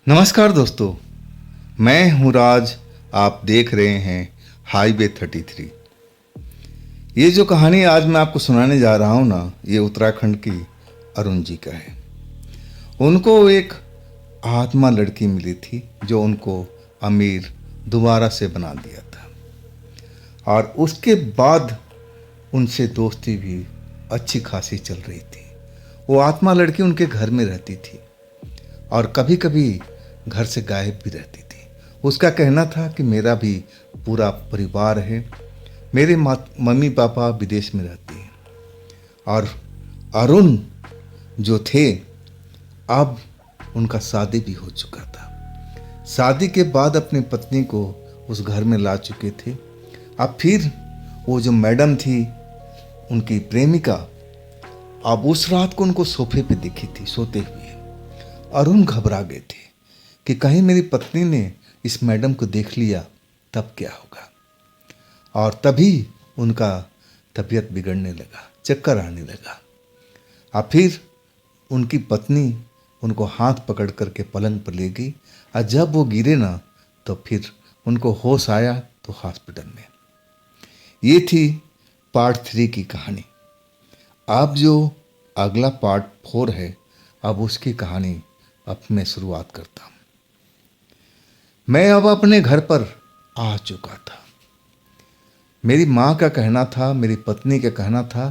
नमस्कार दोस्तों, मैं हूं राज। आप देख रहे हैं हाईवे 33। ये जो कहानी आज मैं आपको सुनाने जा रहा हूं ना, ये उत्तराखंड की अरुण जी का है। उनको एक आत्मा लड़की मिली थी जो उनको अमीर दोबारा से बना दिया था, और उसके बाद उनसे दोस्ती भी अच्छी खासी चल रही थी। वो आत्मा लड़की उनके घर में रहती थी और कभी कभी घर से गायब भी रहती थी। उसका कहना था कि मेरा भी पूरा परिवार है, मेरे मम्मी पापा विदेश में रहते हैं। और अरुण जो थे, अब उनका शादी भी हो चुका था। शादी के बाद अपनी पत्नी को उस घर में ला चुके थे। अब फिर वो जो मैडम थी, उनकी प्रेमिका, अब उस रात को उनको सोफे पे दिखी थी सोते हुए। अरुण घबरा गए थे कि कहीं मेरी पत्नी ने इस मैडम को देख लिया तब क्या होगा। और तभी उनका तबीयत बिगड़ने लगा, चक्कर आने लगा। और फिर उनकी पत्नी उनको हाथ पकड़ करके पलंग पर ले गई, और जब वो गिरे ना तो फिर उनको होश आया तो हॉस्पिटल में। ये थी पार्ट 3 की कहानी। अब जो अगला पार्ट 4 है, अब उसकी कहानी अब मैं शुरुआत करता हूँ। मैं अब अपने घर पर आ चुका था। मेरी माँ का कहना था, मेरी पत्नी का कहना था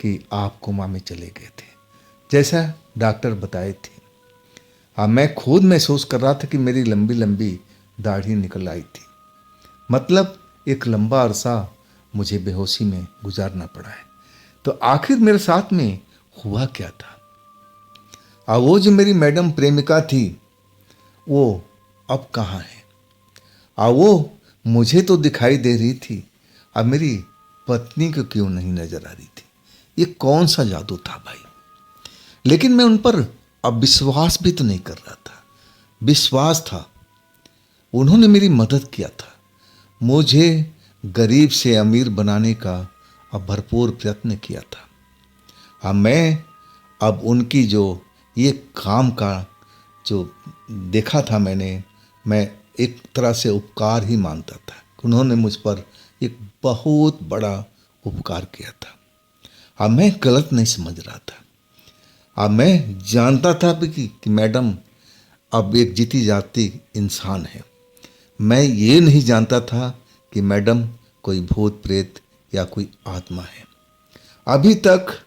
कि आप कोमा में चले गए थे, जैसा डॉक्टर बताए थे। अब मैं खुद महसूस कर रहा था कि मेरी लंबी लंबी दाढ़ी निकल आई थी। मतलब एक लंबा अरसा मुझे बेहोशी में गुजारना पड़ा है। तो आखिर मेरे साथ में हुआ क्या था? अब वो जो मेरी मैडम प्रेमिका थी, वो अब कहाँ है? अब वो मुझे तो दिखाई दे रही थी, अब मेरी पत्नी को क्यों नहीं नजर आ रही थी? ये कौन सा जादू था भाई? लेकिन मैं उन पर अब विश्वास भी तो नहीं कर रहा था। विश्वास था, उन्होंने मेरी मदद किया था। मुझे गरीब से अमीर बनाने का अब भरपूर प्रयत्न किया था। अब मैं अब उनकी जो ये काम का जो देखा था मैंने, मैं एक तरह से उपकार ही मानता था कि उन्होंने मुझ पर एक बहुत बड़ा उपकार किया था। अब मैं गलत नहीं समझ रहा था। अब मैं जानता था भी कि मैडम अब एक जीती जाती इंसान है। मैं ये नहीं जानता था कि मैडम कोई भूत प्रेत या कोई आत्मा है। अभी तक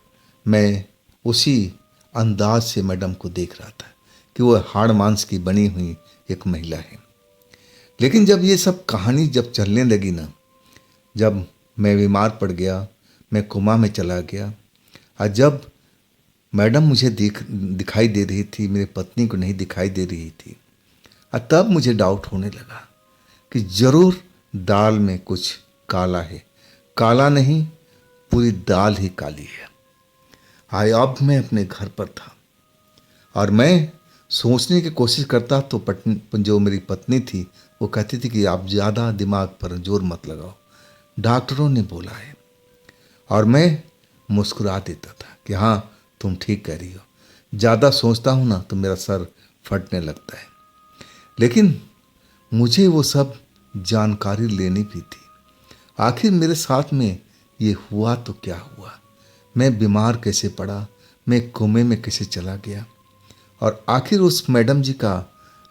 मैं उसी अंदाज से मैडम को देख रहा था कि वो हाड़ मांस की बनी हुई एक महिला है। लेकिन जब ये सब कहानी जब चलने लगी ना, जब मैं बीमार पड़ गया, मैं कोमा में चला गया, और जब मैडम मुझे दिखाई दे रही थी, मेरी पत्नी को नहीं दिखाई दे रही थी, और तब मुझे डाउट होने लगा कि ज़रूर दाल में कुछ काला है। काला नहीं, पूरी दाल ही काली है। अब मैं अपने घर पर था और मैं सोचने की कोशिश करता तो जो मेरी पत्नी थी वो कहती थी कि आप ज़्यादा दिमाग पर जोर मत लगाओ, डॉक्टरों ने बोला है। और मैं मुस्कुरा देता था कि हाँ, तुम ठीक कह रही हो। ज़्यादा सोचता हूँ ना तो मेरा सर फटने लगता है। लेकिन मुझे वो सब जानकारी लेनी भी थी। आखिर मेरे साथ में ये हुआ तो क्या हुआ? मैं बीमार कैसे पड़ा? मैं कोमे में कैसे चला गया? और आखिर उस मैडम जी का,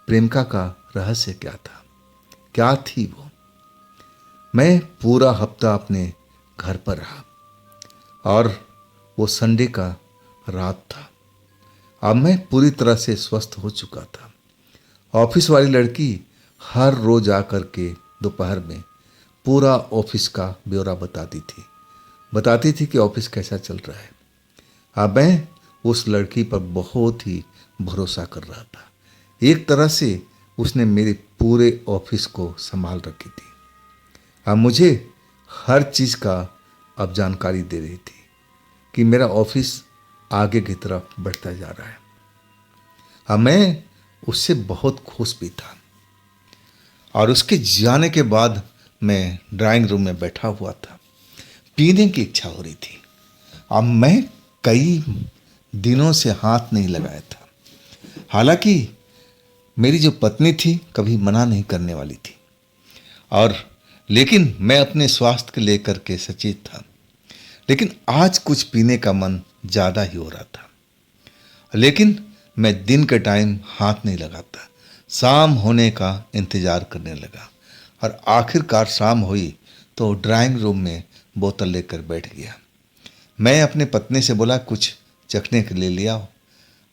प्रेमिका का रहस्य क्या था? क्या थी वो? मैं पूरा हफ्ता अपने घर पर रहा और वो संडे का रात था। अब मैं पूरी तरह से स्वस्थ हो चुका था। ऑफिस वाली लड़की हर रोज आकर के दोपहर में पूरा ऑफिस का ब्यौरा बताती थी कि ऑफिस कैसा चल रहा है। अब मैं उस लड़की पर बहुत ही भरोसा कर रहा था। एक तरह से उसने मेरे पूरे ऑफिस को संभाल रखी थी। अब मुझे हर चीज़ का अब जानकारी दे रही थी कि मेरा ऑफिस आगे की तरफ बढ़ता जा रहा है। अब मैं उससे बहुत खुश भी था। और उसके जाने के बाद मैं ड्राइंग रूम में बैठा हुआ था, पीने की इच्छा हो रही थी। अब मैं कई दिनों से हाथ नहीं लगाया था। हालांकि मेरी जो पत्नी थी कभी मना नहीं करने वाली थी, और लेकिन मैं अपने स्वास्थ्य को लेकर के सचेत था। लेकिन आज कुछ पीने का मन ज़्यादा ही हो रहा था। लेकिन मैं दिन के टाइम हाथ नहीं लगाता, शाम होने का इंतज़ार करने लगा। और आखिरकार शाम हुई तो ड्राइंग रूम में बोतल लेकर बैठ गया। मैं अपने पत्नी से बोला, कुछ चखने के लिए ले आओ।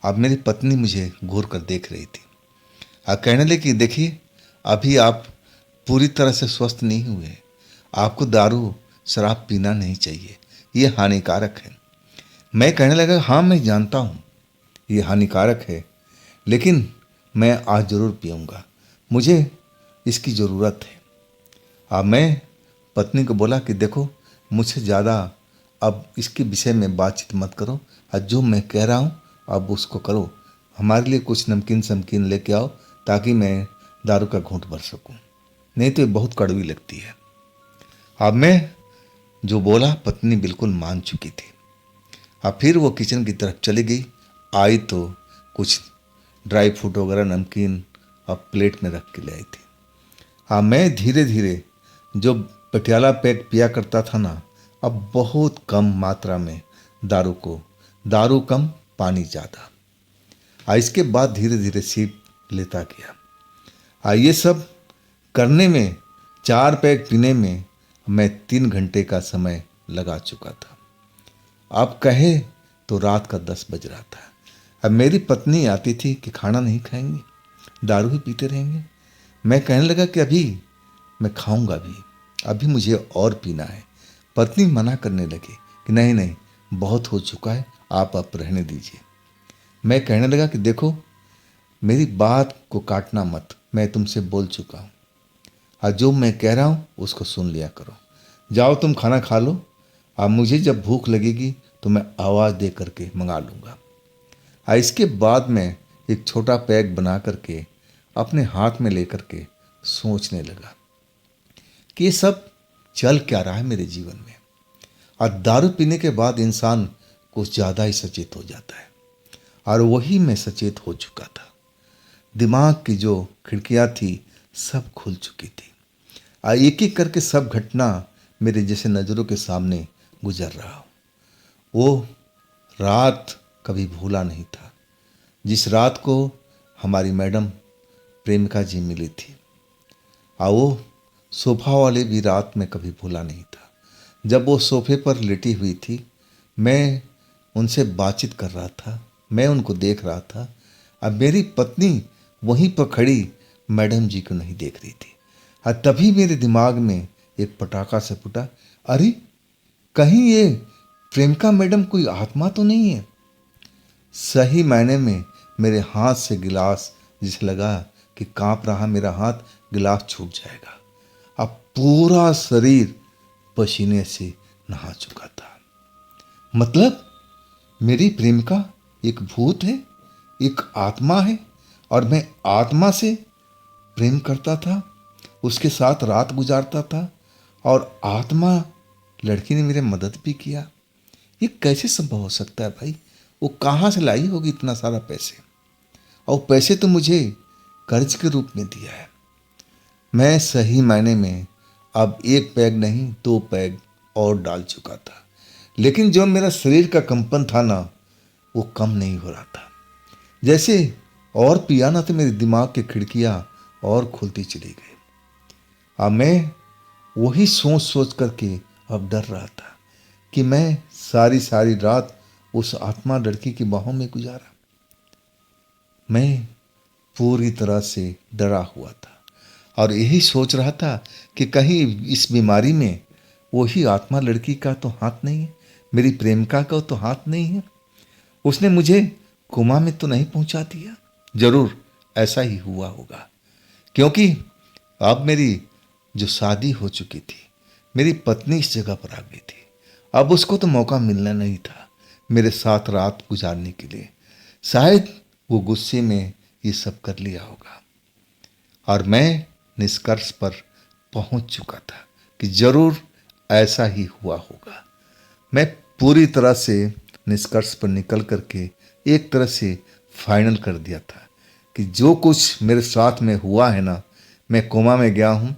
अब मेरी पत्नी मुझे घूर कर देख रही थी और कहने लगी, देखिए अभी आप पूरी तरह से स्वस्थ नहीं हुए, आपको दारू शराब पीना नहीं चाहिए, ये हानिकारक है। मैं कहने लगा, हाँ मैं जानता हूँ ये हानिकारक है, लेकिन मैं आज ज़रूर पीऊँगा, मुझे इसकी ज़रूरत है। अब मैं पत्नी को बोला कि देखो, मुझसे ज़्यादा अब इसके विषय में बातचीत मत करो, और जो मैं कह रहा हूँ अब उसको करो। हमारे लिए कुछ नमकीन समकीन लेके आओ ताकि मैं दारू का घूंट भर सकूं, नहीं तो ये बहुत कड़वी लगती है। अब मैं जो बोला पत्नी बिल्कुल मान चुकी थी। अब फिर वो किचन की तरफ चली गई। आई तो कुछ ड्राई फ्रूट वगैरह नमकीन अब प्लेट में रख के ले आई थी। हाँ, मैं धीरे धीरे जो पटियाला पैक पिया करता था ना, अब बहुत कम मात्रा में दारू कम पानी ज़्यादा। इसके बाद धीरे धीरे सीप लेता गया। ये सब करने में, 4 पैक पीने में मैं 3 घंटे का समय लगा चुका था। आप कहे तो रात का 10 बज रहा था। अब मेरी पत्नी आती थी कि खाना नहीं खाएंगे, दारू ही पीते रहेंगे। मैं कहने लगा कि अभी मैं खाऊंगा भी, अभी मुझे और पीना है। पत्नी मना करने लगी कि नहीं नहीं, बहुत हो चुका है, आप अब रहने दीजिए। मैं कहने लगा कि देखो, मेरी बात को काटना मत, मैं तुमसे बोल चुका हूँ, और जो मैं कह रहा हूँ उसको सुन लिया करो। जाओ तुम खाना खा लो, अब मुझे जब भूख लगेगी तो मैं आवाज़ दे करके मंगा लूँगा। इसके बाद मैं एक छोटा पैक बना करके अपने हाथ में लेकर के सोचने लगा कि ये सब चल क्या रहा है मेरे जीवन में। और दारू पीने के बाद इंसान कुछ ज़्यादा ही सचेत हो जाता है, और वही मैं सचेत हो चुका था। दिमाग की जो खिड़कियाँ थी सब खुल चुकी थी, और एक एक करके सब घटना मेरे जैसे नज़रों के सामने गुजर रहा हो। वो रात कभी भूला नहीं था, जिस रात को हमारी मैडम प्रेमिका जी मिली थी। वो सोफा वाले भी रात में कभी भूला नहीं था। जब वो सोफे पर लेटी हुई थी, मैं उनसे बातचीत कर रहा था, मैं उनको देख रहा था। अब मेरी पत्नी वहीं पर खड़ी मैडम जी को नहीं देख रही थी। तभी मेरे दिमाग में एक पटाखा से फूटा, अरे कहीं ये प्रेमिका मैडम कोई आत्मा तो नहीं है। सही मायने में मेरे हाथ से गिलास, जिसे लगा कि कांप रहा मेरा हाथ, गिलास छूट जाएगा। अब पूरा शरीर पसीने से नहा चुका था। मतलब मेरी प्रेमिका एक भूत है, एक आत्मा है, और मैं आत्मा से प्रेम करता था, उसके साथ रात गुजारता था, और आत्मा लड़की ने मेरी मदद भी किया। ये कैसे संभव हो सकता है भाई? वो कहाँ से लाई होगी इतना सारा पैसे? और पैसे तो मुझे कर्ज के रूप में दिया है। मैं सही मायने में अब 1 पैग नहीं 2 पैग और डाल चुका था, लेकिन जो मेरा शरीर का कंपन था ना, वो कम नहीं हो रहा था। जैसे और पिया ना तो मेरे दिमाग की खिड़कियाँ और खुलती चली गई। अब मैं वही सोच सोच करके अब डर रहा था कि मैं सारी सारी रात उस आत्मा लड़की की बाहों में गुजारा। मैं पूरी तरह से डरा हुआ था और यही सोच रहा था कि कहीं इस बीमारी में वही आत्मा लड़की का तो हाथ नहीं है, मेरी प्रेमिका का तो हाथ नहीं है। उसने मुझे कोमा में तो नहीं पहुंचा दिया। जरूर ऐसा ही हुआ होगा, क्योंकि अब मेरी जो शादी हो चुकी थी, मेरी पत्नी इस जगह पर आ गई थी। अब उसको तो मौका मिलना नहीं था मेरे साथ रात गुजारने के लिए। शायद वो गुस्से में ये सब कर लिया होगा, और मैं निष्कर्ष पर पहुंच चुका था कि जरूर ऐसा ही हुआ होगा। मैं पूरी तरह से निष्कर्ष पर निकल करके एक तरह से फाइनल कर दिया था कि जो कुछ मेरे साथ में हुआ है ना, मैं कोमा में गया हूँ,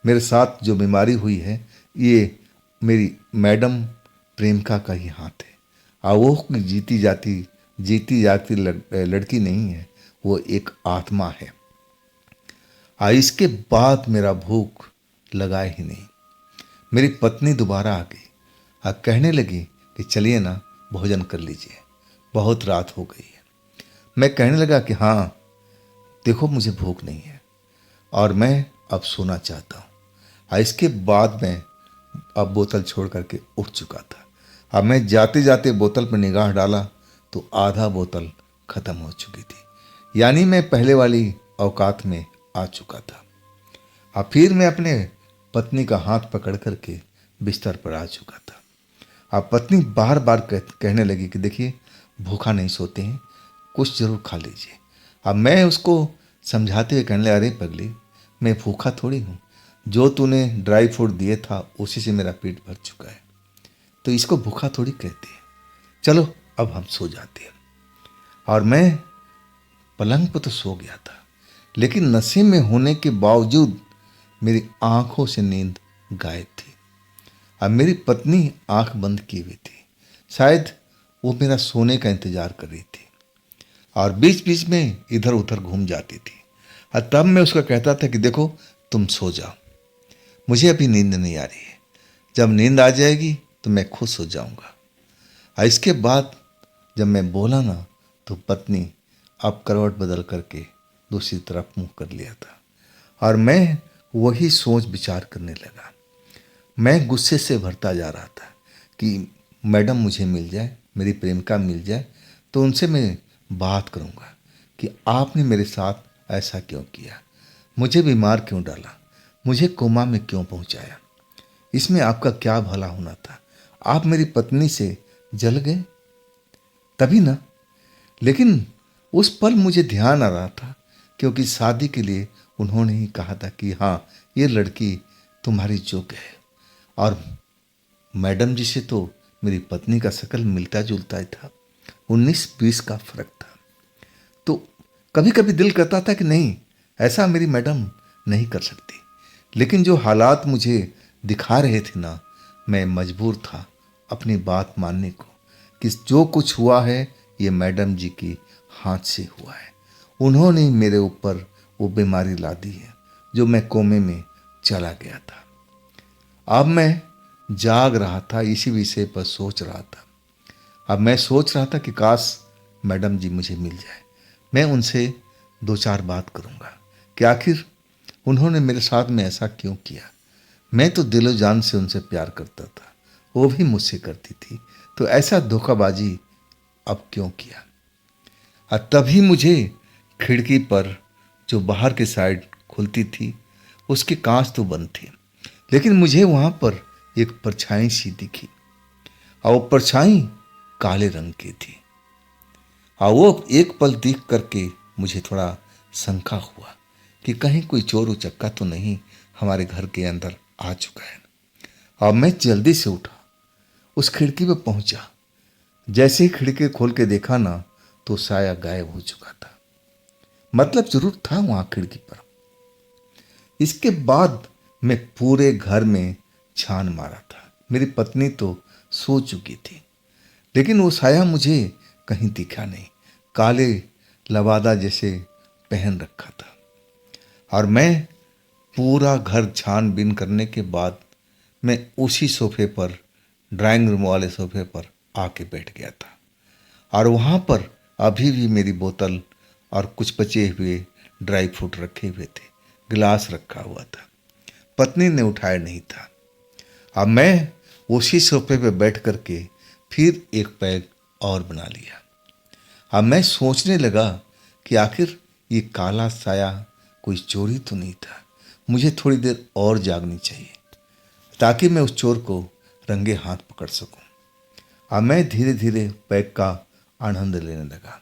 मेरे साथ जो बीमारी हुई है ये मेरी मैडम प्रेमिका का ही हाथ है। और वो कोई जीती जाती लड़की नहीं है, वो एक आत्मा है। और इसके बाद मेरा भूख लगा ही नहीं। मेरी पत्नी दोबारा आ गई और कहने लगी कि चलिए ना, भोजन कर लीजिए, बहुत रात हो गई है। मैं कहने लगा कि हाँ देखो, मुझे भूख नहीं है और मैं अब सोना चाहता हूँ। और इसके बाद मैं अब बोतल छोड़ करके उठ चुका था। अब मैं जाते जाते बोतल पर निगाह डाला तो आधा बोतल खत्म हो चुकी थी, यानी मैं पहले वाली औकात में आ चुका था। और फिर मैं अपने पत्नी का हाथ पकड़ करके बिस्तर पर आ चुका था। अब पत्नी बार बार कहने लगी कि देखिए, भूखा नहीं सोते हैं, कुछ जरूर खा लीजिए। अब मैं उसको समझाते हुए कहने लगा, अरे पगली, मैं भूखा थोड़ी हूँ, जो तूने ड्राई फ्रूट दिए था उसी से मेरा पेट भर चुका है, तो इसको भूखा थोड़ी कहते हैं। चलो अब हम सो जाते हैं। और मैं पलंग पर तो सो गया था, लेकिन नशे में होने के बावजूद मेरी आंखों से नींद गायब थी। अब मेरी पत्नी आंख बंद की हुई थी, शायद वो मेरा सोने का इंतजार कर रही थी और बीच बीच में इधर उधर घूम जाती थी। और तब मैं उसका कहता था कि देखो, तुम सो जाओ, मुझे अभी नींद नहीं आ रही है, जब नींद आ जाएगी तो मैं खुद सो जाऊंगा। और इसके बाद जब मैं बोला ना, तो पत्नी अब करवट बदल करके दूसरी तरफ मुंह कर लिया था और मैं वही सोच विचार करने लगा। मैं गुस्से से भरता जा रहा था कि मैडम मुझे मिल जाए, मेरी प्रेमिका मिल जाए, तो उनसे मैं बात करूंगा कि आपने मेरे साथ ऐसा क्यों किया, मुझे बीमार क्यों डाला, मुझे कोमा में क्यों पहुंचाया, इसमें आपका क्या भला होना था, आप मेरी पत्नी से जल गए तभी ना। लेकिन उस पल मुझे ध्यान आ रहा था, क्योंकि शादी के लिए उन्होंने ही कहा था कि हाँ, ये लड़की तुम्हारी योग्य है। और मैडम जी से तो मेरी पत्नी का शकल मिलता जुलता ही था, 19-20 का फर्क था। तो कभी कभी दिल करता था कि नहीं, ऐसा मेरी मैडम नहीं कर सकती। लेकिन जो हालात मुझे दिखा रहे थे ना, मैं मजबूर था अपनी बात मानने को कि जो कुछ हुआ है ये मैडम जी की हाथ से हुआ है। उन्होंने ही मेरे ऊपर वो बीमारी ला दी है जो मैं कोमे में चला गया था। अब मैं जाग रहा था, इसी विषय पर सोच रहा था। अब मैं सोच रहा था कि काश मैडम जी मुझे मिल जाए, मैं उनसे 2-4 बात करूंगा कि आखिर उन्होंने मेरे साथ में ऐसा क्यों किया। मैं तो दिलो जान से उनसे प्यार करता था, वो भी मुझसे करती थी, तो ऐसा धोखाबाजी अब क्यों किया। और तभी मुझे खिड़की पर जो बाहर की साइड खुलती थी उसके कांच तो बंद थे, लेकिन मुझे वहां पर एक परछाई सी दिखी और वो परछाई काले रंग की थी। और वो एक पल देख करके मुझे थोड़ा शंका हुआ कि कहीं कोई चोर उचक्का तो नहीं हमारे घर के अंदर आ चुका है। और मैं जल्दी से उठा, उस खिड़की पर पहुंचा। जैसे ही खिड़की खोल के देखा ना, तो साया गायब हो चुका था। मतलब जरूर था वहां खिड़की पर। इसके बाद मैं पूरे घर में छान मारा था। मेरी पत्नी तो सो चुकी थी, लेकिन वो साया मुझे कहीं दिखा नहीं, काले लवादा जैसे पहन रखा था। और मैं पूरा घर छानबीन करने के बाद मैं उसी सोफे पर, ड्राइंग रूम वाले सोफे पर आके बैठ गया था। और वहाँ पर अभी भी मेरी बोतल और कुछ बचे हुए ड्राई फ्रूट रखे हुए थे, गिलास रखा हुआ था, पत्नी ने उठाया नहीं था। अब मैं उसी सोफे पे बैठ करके फिर एक पैग और बना लिया। अब मैं सोचने लगा कि आखिर ये काला साया कोई चोरी तो नहीं था, मुझे थोड़ी देर और जागनी चाहिए ताकि मैं उस चोर को रंगे हाथ पकड़ सकूं। अब मैं धीरे धीरे पैग का आनंद लेने लगा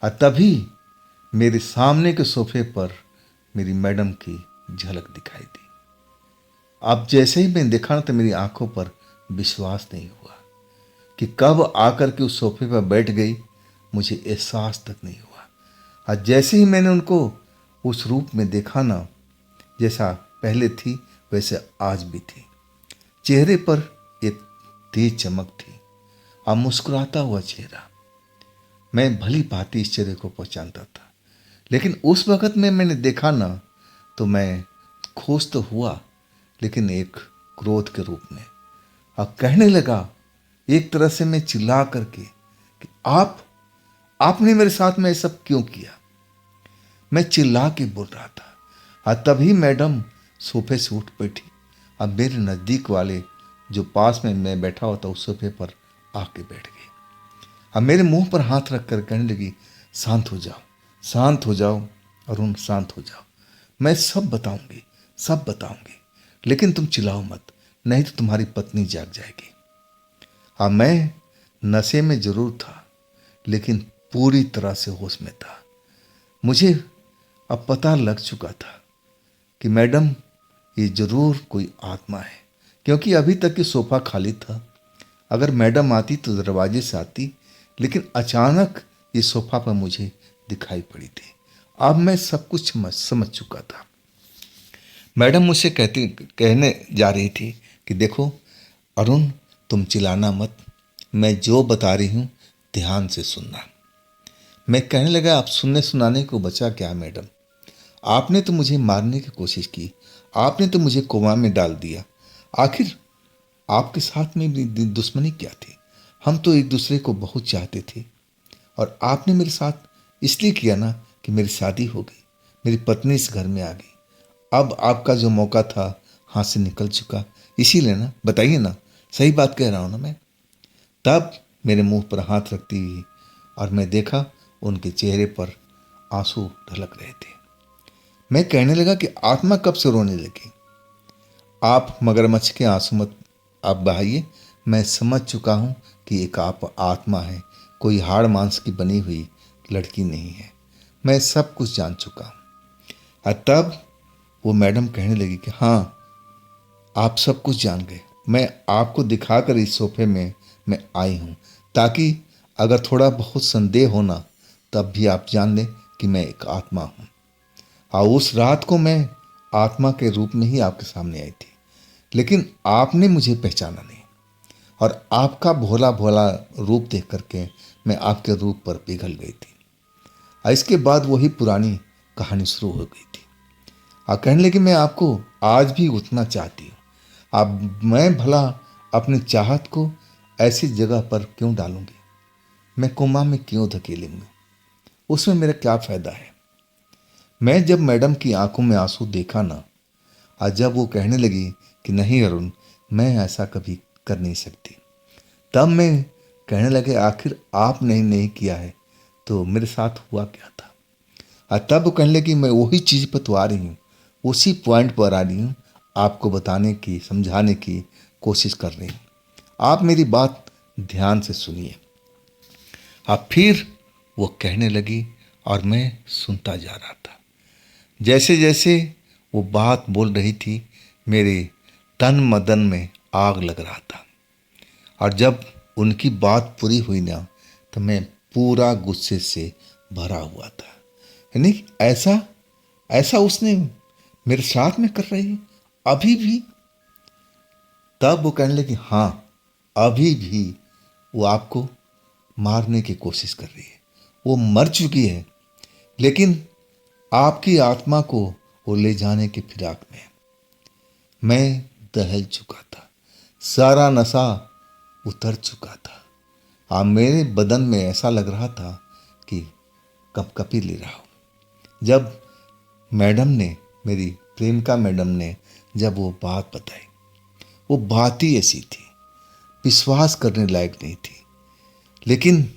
और तभी मेरे सामने के सोफे पर मेरी मैडम की झलक दिखाई दी। अब जैसे ही मैं देखा ना, तो मेरी आंखों पर विश्वास नहीं हुआ कि कब आकर के उस सोफे पर बैठ गई, मुझे एहसास तक नहीं हुआ। और जैसे ही मैंने उनको उस रूप में देखा ना, जैसा पहले थी वैसे आज भी थी। चेहरे पर एक तेज चमक थी और मुस्कुराता हुआ चेहरा। मैं भली भांति इस चेहरे को पहचानता था, लेकिन उस वक्त में मैंने देखा ना, तो मैं खुश तो हुआ, लेकिन एक क्रोध के रूप में। अब कहने लगा एक तरह से मैं चिल्ला करके कि आपने मेरे साथ में ये सब क्यों किया। मैं चिल्ला के बोल रहा था और तभी मैडम सोफे से उठ बैठी। अब मेरे नज़दीक वाले जो पास में मैं बैठा हुआ था उस सोफे पर आके बैठ गई। अब मेरे मुंह पर हाथ रख कर कहने लगी, शांत हो जाओ, शांत हो जाओ अरुण, शांत हो जाओ। मैं सब बताऊंगी, सब बताऊंगी, लेकिन तुम चिल्लाओ मत, नहीं तो तुम्हारी पत्नी जाग जाएगी। अब मैं नशे में जरूर था, लेकिन पूरी तरह से होश में था। मुझे अब पता लग चुका था कि मैडम ये जरूर कोई आत्मा है, क्योंकि अभी तक ये सोफा खाली था। अगर मैडम आती तो दरवाजे से आती, लेकिन अचानक ये सोफा पर मुझे दिखाई पड़ी थी। अब मैं सब कुछ समझ चुका था। मैडम मुझसे कहने जा रही थी कि देखो अरुण, तुम चिल्लाना मत, मैं जो बता रही हूँ ध्यान से सुनना। मैं कहने लगा, आप सुनने सुनाने को बचा क्या मैडम? आपने तो मुझे मारने की कोशिश की, आपने तो मुझे कोमा में डाल दिया। आखिर आपके साथ में भी दुश्मनी क्या थी? हम तो एक दूसरे को बहुत चाहते थे, और आपने मेरे साथ इसलिए किया ना कि मेरी शादी हो गई, मेरी पत्नी इस घर में आ गई। अब आपका जो मौका था हाथ से निकल चुका, इसीलिए ना, बताइए ना, सही बात कह रहा हूँ ना मैं? तब मेरे मुंह पर हाथ रखती हुई और मैं देखा उनके चेहरे पर आंसू ढलक रहे थे। मैं कहने लगा कि आत्मा कब से रोने लगी? आप मगरमच्छ के आंसू मत आप बहाइए, मैं समझ चुका हूं कि एक आप आत्मा है, कोई हाड़ मांस की बनी हुई लड़की नहीं है। मैं सब कुछ जान चुका हूं। और तब वो मैडम कहने लगी कि हाँ, आप सब कुछ जान गए। मैं आपको दिखाकर इस सोफे में मैं आई हूं, ताकि अगर थोड़ा बहुत संदेह हो ना, तब भी आप जान लें कि मैं एक आत्मा हूं। और उस रात को मैं आत्मा के रूप में ही आपके सामने आई थी, लेकिन आपने मुझे पहचाना नहीं, और आपका भोला भोला रूप देख करके मैं आपके रूप पर पिघल गई थी। और इसके बाद वही पुरानी कहानी शुरू हो गई थी। और कहने लगी, मैं आपको आज भी उतना चाहती हूँ। अब मैं भला अपनी चाहत को ऐसी जगह पर क्यों डालूंगी? मैं कोमा में क्यों धकेलूंगी? उसमें मेरा क्या फायदा है? मैं जब मैडम की आंखों में आंसू देखा ना, और जब वो कहने लगी कि नहीं अरुण, मैं ऐसा कभी कर नहीं सकती, तब मैं कहने लगे, आखिर आपने नहीं किया है तो मेरे साथ हुआ क्या था? और तब वो कहने लगी, मैं वही चीज़ पर तो आ रही हूँ, उसी पॉइंट पर आ रही हूँ, आपको बताने की, समझाने की कोशिश कर रही हूँ। आप मेरी बात ध्यान से सुनिए। अब फिर वो कहने लगी और मैं सुनता जा रहा था। जैसे जैसे वो बात बोल रही थी, मेरे तन मदन में आग लग रहा था। और जब उनकी बात पूरी हुई ना, तो मैं पूरा गुस्से से भरा हुआ था। यानी ऐसा ऐसा उसने मेरे साथ में कर रही है अभी भी? तब वो कहने लगी, हाँ, अभी भी वो आपको मारने की कोशिश कर रही है। वो मर चुकी है, लेकिन आपकी आत्मा को वो ले जाने की फिराक में है। मैं दहल चुका था, सारा नशा उतर चुका था। मेरे बदन में ऐसा लग रहा था कि कपकपी ले रहा हूँ। जब मैडम ने, मेरी प्रेमिका मैडम ने जब वो बात बताई, वो बात ही ऐसी थी, विश्वास करने लायक नहीं थी। लेकिन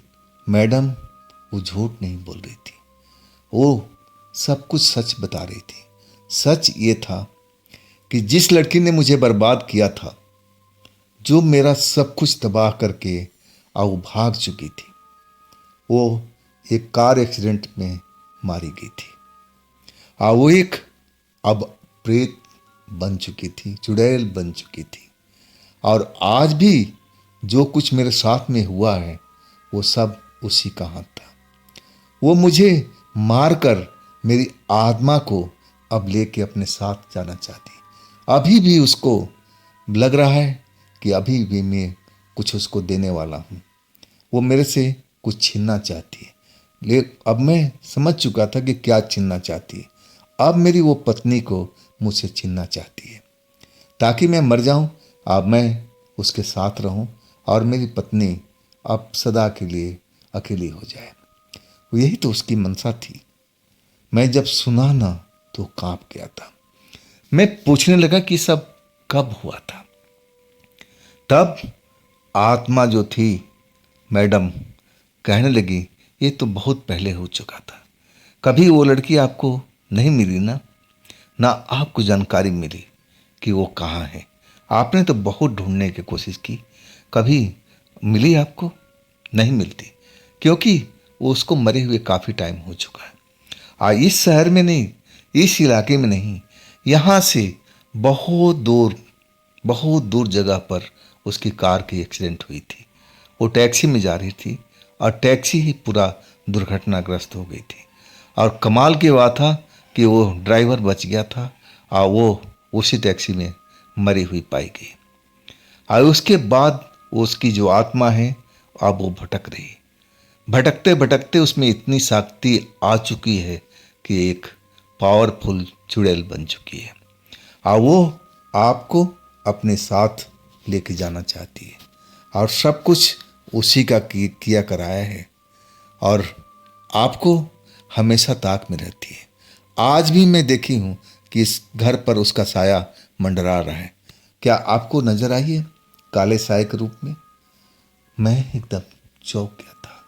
मैडम वो झूठ नहीं बोल रही थी, वो सब कुछ सच बता रही थी। सच ये था कि जिस लड़की ने मुझे बर्बाद किया था, जो मेरा सब कुछ तबाह करके वो भाग चुकी थी, वो एक कार एक्सीडेंट में मारी गई थी। वो एक अब प्रेत बन चुकी थी, चुड़ैल बन चुकी थी। और आज भी जो कुछ मेरे साथ में हुआ है, वो सब उसी का हाथ था। वो मुझे मारकर मेरी आत्मा को अब लेके अपने साथ जाना चाहती है। अभी भी उसको लग रहा है कि अभी भी मैं कुछ उसको देने वाला हूँ। वो मेरे से कुछ छीनना चाहती है। अब मैं समझ चुका था कि क्या छीनना चाहती है। अब मेरी वो पत्नी को मुझसे छीनना चाहती है ताकि मैं मर जाऊं। अब मैं उसके साथ रहूं और मेरी पत्नी अब सदा के लिए अकेली हो जाए। यही तो उसकी मनसा थी। मैं जब सुना ना तो कांप गया था। मैं पूछने लगा कि सब कब हुआ था। तब आत्मा जो थी मैडम कहने लगी, ये तो बहुत पहले हो चुका था। कभी वो लड़की आपको नहीं मिली ना, ना आपको जानकारी मिली कि वो कहाँ है। आपने तो बहुत ढूंढने की कोशिश की, कभी मिली आपको? नहीं मिलती, क्योंकि वो उसको मरे हुए काफ़ी टाइम हो चुका है। इस शहर में नहीं, इस इलाके में नहीं, यहाँ से बहुत दूर जगह पर उसकी कार की एक्सीडेंट हुई थी। वो टैक्सी में जा रही थी और टैक्सी ही पूरा दुर्घटनाग्रस्त हो गई थी। और कमाल की बात था कि वो ड्राइवर बच गया था और वो उसी टैक्सी में मरी हुई पाई गई। और उसके बाद उसकी जो आत्मा है अब वो भटक रही। भटकते भटकते उसमें इतनी शक्ति आ चुकी है कि एक पावरफुल चुड़ैल बन चुकी है और वो आपको अपने साथ लेके जाना चाहती है और सब कुछ उसी का किया कराया है और आपको हमेशा ताक में रहती है। आज भी मैं देखी हूँ कि इस घर पर उसका साया मंडरा रहा है। क्या आपको नजर आई है काले साए के रूप में? मैं एकदम चौंक गया था,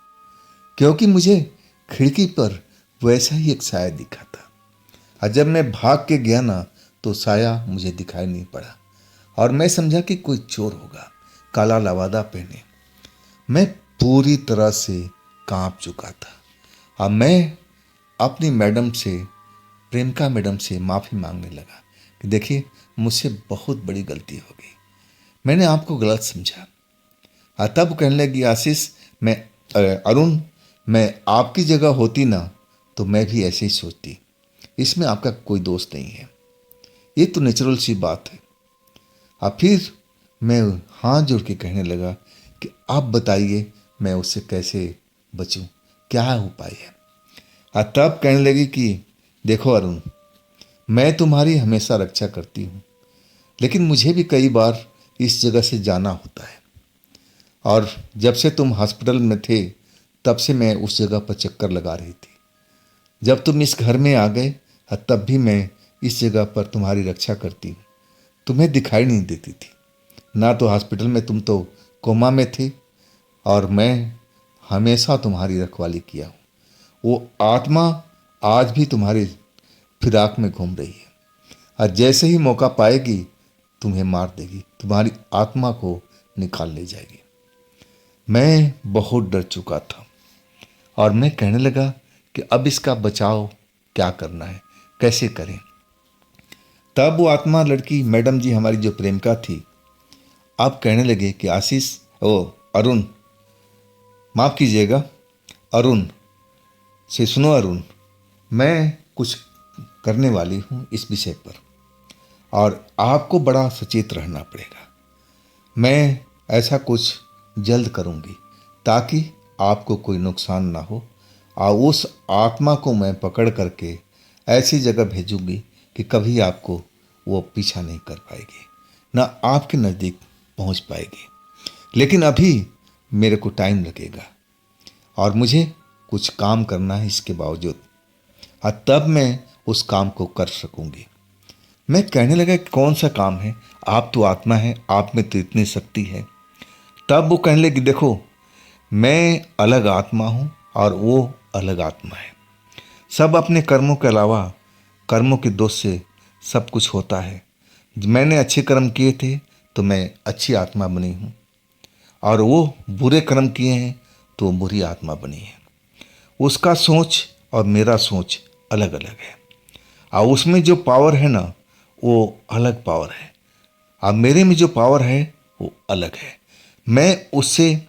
क्योंकि मुझे खिड़की पर वैसा ही एक साया दिखा था। और जब मैं भाग के गया ना तो साया मुझे दिखाई नहीं पड़ा और मैं समझा कि कोई चोर होगा, काला लवादा पहने। मैं पूरी तरह से कांप चुका था। अब मैं अपनी मैडम से, प्रेमिका मैडम से माफ़ी मांगने लगा कि देखिए, मुझसे बहुत बड़ी गलती हो गई, मैंने आपको गलत समझा। तब कहने लगी, आशीष, अरुण, मैं आपकी जगह होती ना तो मैं भी ऐसे ही सोचती। इसमें आपका कोई दोष नहीं है, ये तो नेचुरल सी बात है। फिर मैं हाथ जोड़ के कहने लगा कि आप बताइए मैं उससे कैसे बचूं, क्या उपाय है। तब कहने लगी कि देखो अरुण, मैं तुम्हारी हमेशा रक्षा करती हूँ, लेकिन मुझे भी कई बार इस जगह से जाना होता है और जब से तुम हॉस्पिटल में थे तब से मैं उस जगह पर चक्कर लगा रही थी। जब तुम इस घर में आ गए तब भी मैं इस जगह पर तुम्हारी रक्षा करती हूँ। तुम्हें दिखाई नहीं देती थी ना, तो हॉस्पिटल में तुम तो कोमा में थे और मैं हमेशा तुम्हारी रखवाली किया हूँ। वो आत्मा आज भी तुम्हारी फिराक में घूम रही है और जैसे ही मौका पाएगी तुम्हें मार देगी, तुम्हारी आत्मा को निकाल ले जाएगी। मैं बहुत डर चुका था और मैं कहने लगा कि अब इसका बचाव क्या करना है, कैसे करें। तब वो आत्मा लड़की मैडम जी, हमारी जो प्रेमिका थी, आप कहने लगे कि आशीष, अरुण, माफ़ कीजिएगा अरुण से, सुनो अरुण, मैं कुछ करने वाली हूँ इस विषय पर और आपको बड़ा सचेत रहना पड़ेगा। मैं ऐसा कुछ जल्द करूँगी ताकि आपको कोई नुकसान ना हो और उस आत्मा को मैं पकड़ करके ऐसी जगह भेजूंगी कि कभी आपको वो पीछा नहीं कर पाएगी, ना आपके नज़दीक पहुंच पाएगी। लेकिन अभी मेरे को टाइम लगेगा और मुझे कुछ काम करना है इसके बावजूद, और तब मैं उस काम को कर सकूंगी। मैं कहने लगा कि कौन सा काम है, आप तो आत्मा है, आप में तो इतनी शक्ति है। तब वो कहने लगी, देखो, मैं अलग आत्मा हूँ और वो अलग आत्मा है। सब अपने कर्मों के अलावा, कर्मों के दोष से सब कुछ होता है। मैंने अच्छे कर्म किए थे तो मैं अच्छी आत्मा बनी हूँ और वो बुरे कर्म किए हैं तो वो बुरी आत्मा बनी है। उसका सोच और मेरा सोच अलग अलग है और उसमें जो पावर है ना वो अलग पावर है और मेरे में जो पावर है वो अलग है। मैं उससे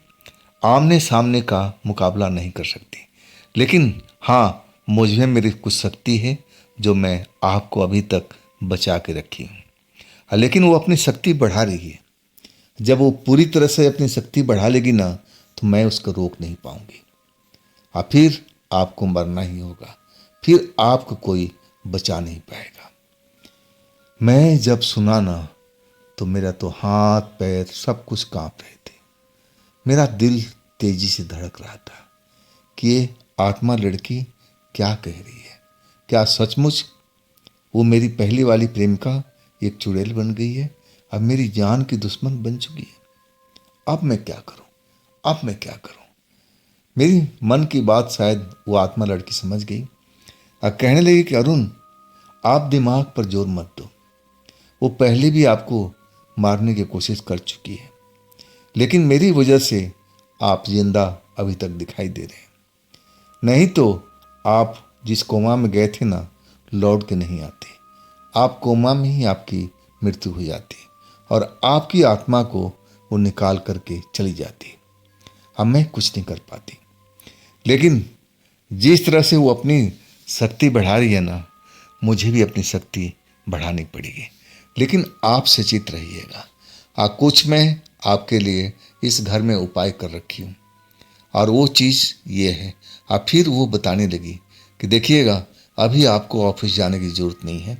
आमने सामने का मुकाबला नहीं कर सकती, लेकिन हाँ, मुझ में मेरी कुछ शक्ति है जो मैं आपको अभी तक बचा के रखी हूँ। लेकिन वो अपनी शक्ति बढ़ा रही है। जब वो पूरी तरह से अपनी शक्ति बढ़ा लेगी ना, तो मैं उसको रोक नहीं पाऊंगी। फिर आपको मरना ही होगा, फिर आपको कोई बचा नहीं पाएगा। मैं जब सुना ना, तो मेरा तो हाथ पैर सब कुछ कांप रहे थे। मेरा दिल तेजी से धड़क रहा था कि ये आत्मा लड़की क्या कह रही है। क्या सचमुच वो मेरी पहली वाली प्रेमिका एक चुड़ैल बन गई है, अब मेरी जान की दुश्मन बन चुकी है। अब मैं क्या करूं, अब मैं क्या करूं। मेरी मन की बात शायद वो आत्मा लड़की समझ गई और कहने लगी कि अरुण, आप दिमाग पर जोर मत दो। वो पहले भी आपको मारने की कोशिश कर चुकी है, लेकिन मेरी वजह से आप जिंदा अभी तक दिखाई दे रहे हैं। नहीं तो आप जिस कोमा में गए थे ना, लौट के नहीं आते। आप कोमा में ही आपकी मृत्यु हो जाती और आपकी आत्मा को वो निकाल करके चली जाती। अब मैं कुछ नहीं कर पाती, लेकिन जिस तरह से वो अपनी शक्ति बढ़ा रही है ना, मुझे भी अपनी शक्ति बढ़ानी पड़ेगी। लेकिन आप सचेत रहिएगा। कुछ मैं आपके लिए इस घर में उपाय कर रखी हूँ, और वो चीज़ ये है। फिर वो बताने लगी कि देखिएगा, अभी आपको ऑफिस जाने की ज़रूरत नहीं है,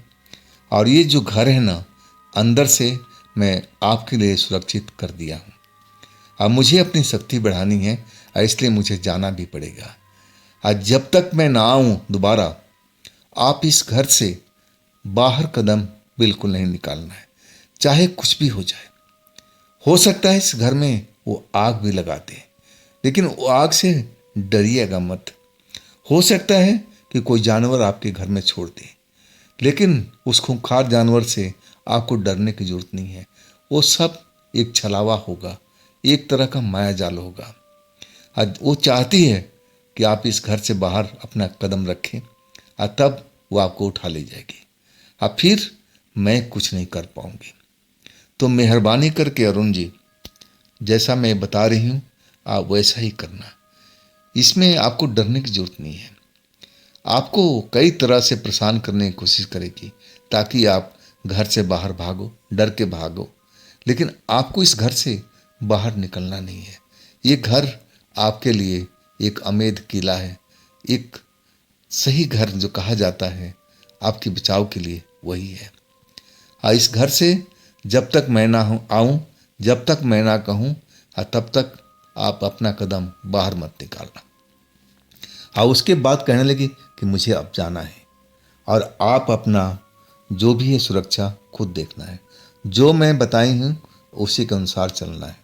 और ये जो घर है ना, अंदर से मैं आपके लिए सुरक्षित कर दिया हूँ। अब मुझे अपनी शक्ति बढ़ानी है, इसलिए मुझे जाना भी पड़ेगा। आज जब तक मैं ना आऊँ दोबारा, आप इस घर से बाहर कदम बिल्कुल नहीं निकालना है, चाहे कुछ भी हो जाए। हो सकता है इस घर में वो आग भी लगा दे, लेकिन वो आग से डरिएगा मत। हो सकता है कि कोई जानवर आपके घर में छोड़ दे, लेकिन उस खूंखार जानवर से आपको डरने की जरूरत नहीं है। वो सब एक छलावा होगा, एक तरह का माया जाल होगा। आज वो चाहती है कि आप इस घर से बाहर अपना कदम रखें, और तब वो आपको उठा ले जाएगी। फिर मैं कुछ नहीं कर पाऊंगी। तो मेहरबानी करके अरुण जी, जैसा मैं बता रही हूँ आप वैसा ही करना। इसमें आपको डरने की जरूरत नहीं है। आपको कई तरह से परेशान करने की कोशिश करेगी ताकि आप घर से बाहर भागो, डर के भागो, लेकिन आपको इस घर से बाहर निकलना नहीं है। ये घर आपके लिए एक अमेध किला है, एक सही घर जो कहा जाता है आपके बचाव के लिए वही है। इस घर से जब तक मैं ना आऊं, जब तक मैं ना कहूं, तब तक आप अपना कदम बाहर मत निकालना। उसके बाद कहने लगी कि मुझे अब जाना है, और आप अपना जो भी है सुरक्षा खुद देखना है। जो मैं बताई हूँ उसी के अनुसार चलना है।